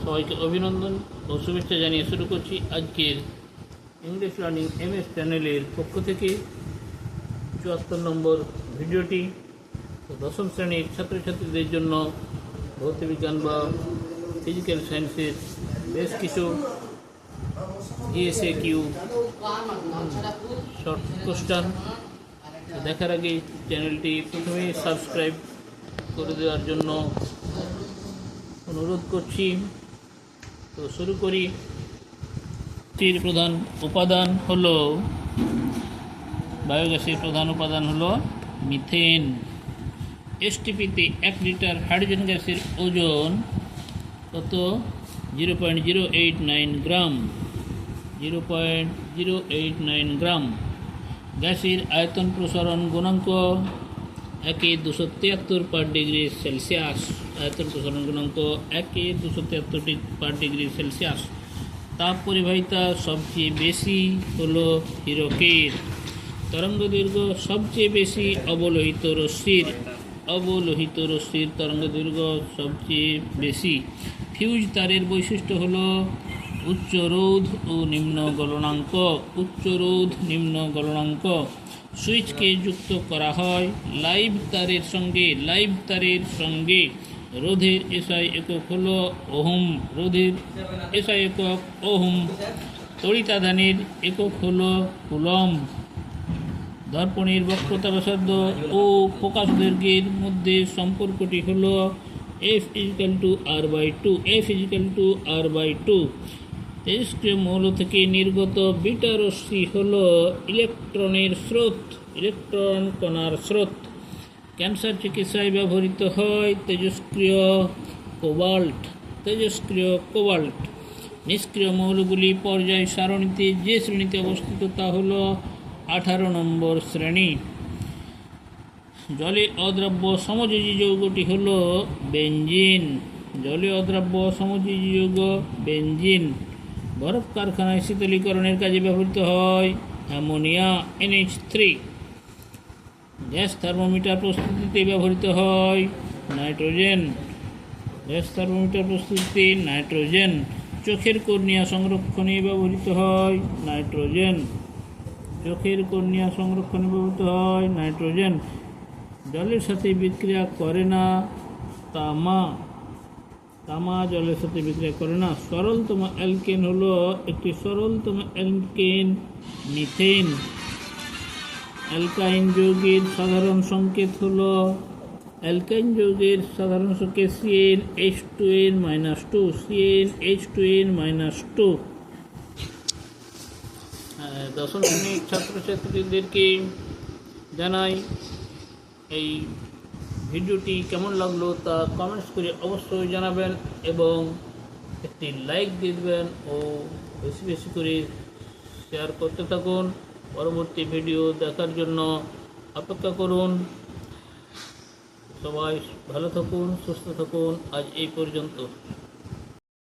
সবাইকে অভিনন্দন ও শুভেচ্ছা জানিয়ে শুরু করছি আজকের ইংলিশ লার্নিং এমএস চ্যানেলের পক্ষ থেকে ৭৪ নম্বর ভিডিওটি। তো দশম শ্রেণীর ছাত্রছাত্রীদের জন্য ভৌতবিজ্ঞান বা ফিজিক্যাল সায়েন্সের বেশ কিছু ESAQ শর্ট কোশ্চেন দেখার আগে চ্যানেলটি প্রথমেই সাবস্ক্রাইব করে দেওয়ার জন্য অনুরোধ করছি। তো শুরু করি। এর প্রধান উপাদান হলো বায়োগ্যাসের প্রধান উপাদান হলো মিথেন। এসটিপিতে 1 লিটার হাইড্রোজেন গ্যাসের ওজন কত? 0.089 গ্রাম। 0.089 গ্রাম। গ্যাসের আয়তন প্রসারণ গুণাঙ্ক 1/273 পার ডিগ্রি সেলসিয়াস। আয়তন প্রসারণ গুণাঙ্ক 1/273 পার ডিগ্রি সেলসিয়াস। তাপ পরিবাহিতা সবচেয়ে বেশি হলো হীরকের। তরঙ্গ দৈর্ঘ্য সবচেয়ে বেশি অবলোহিত রশ্মির। অবলোহিত রশ্মির তরঙ্গ দৈর্ঘ্য সবচেয়ে বেশি। ফিউজ তারের বৈশিষ্ট্য হলো উচ্চ রোধ ও নিম্ন গলনাঙ্ক। উচ্চ রোধ নিম্ন গলনাঙ্ক। সুইচকে যুক্ত করা হয় লাইভ তারের সঙ্গে। রোধের এসআই একক হলো ওহম। রোধের এসআই একক ওহম। তড়িতাধানের একক হলো কুলম্ব। দর্পণের বক্রতা ব্যাসার্ধ ও ফোকাস দৈর্ঘ্যের মধ্যে সম্পর্কটি হলো F=R/2। F=R/2। তেজস্ক্রিয় মৌল থেকে নির্গত বিটা রশ্মি হলো ইলেকট্রনের স্রোত। ইলেকট্রন কণার স্রোত। ক্যান্সার চিকিৎসায় ব্যবহৃত হয় তেজস্ক্রিয় কোবাল্ট। নিষ্ক্রিয় মৌলগুলি পর্যায় সারণীতে যে শ্রেণীতে অবস্থিত তা হলো 18 নম্বর শ্রেণী। জলে অদ্রাব্য সমযোজী যৌগটি হলো বেনজিন। জলে অদ্রাব্য সমযোজী যৌগ বেনজিন। বরফ কারখানায় শীতলীকরণের কাজে ব্যবহৃত হয় অ্যামোনিয়া NH3। গ্যাস থার্মোমিটার প্রস্তুতিতে ব্যবহৃত হয় নাইট্রোজেন। গ্যাস থার্মোমিটার প্রস্তুতিতে নাইট্রোজেন। চোখের কর্নিয়া সংরক্ষণে ব্যবহৃত হয় নাইট্রোজেন। চোখের কর্নিয়া সংরক্ষণে ব্যবহৃত হয় নাইট্রোজেন। জলের সাথে বিক্রিয়া করে না তামা। তামা জলের সাথে বিক্রিয়া করে না। সরলতম অ্যালকেন হলো একটি সরলতম অ্যালকেন মিথেন। অ্যালকাইন যৌগের সাধারণ সংকেত হলো অ্যালকাইন যৌগের সাধারণ সংকেত CnH2n-2। CnH2n-2। দশম শ্রেণীর ছাত্রছাত্রীদেরকে জানাই এই ভিডিওটি কেমন লাগলো তা কমেন্টস করে অবশ্যই জানাবেন এবং একটি লাইক দিয়ে দেবেন ও বেশি বেশি করে শেয়ার করতে থাকুন। পরবর্তী ভিডিও দেখার জন্য অপেক্ষা করুন। সবাই ভালো থাকুন, সুস্থ থাকুন। আজ এই পর্যন্ত।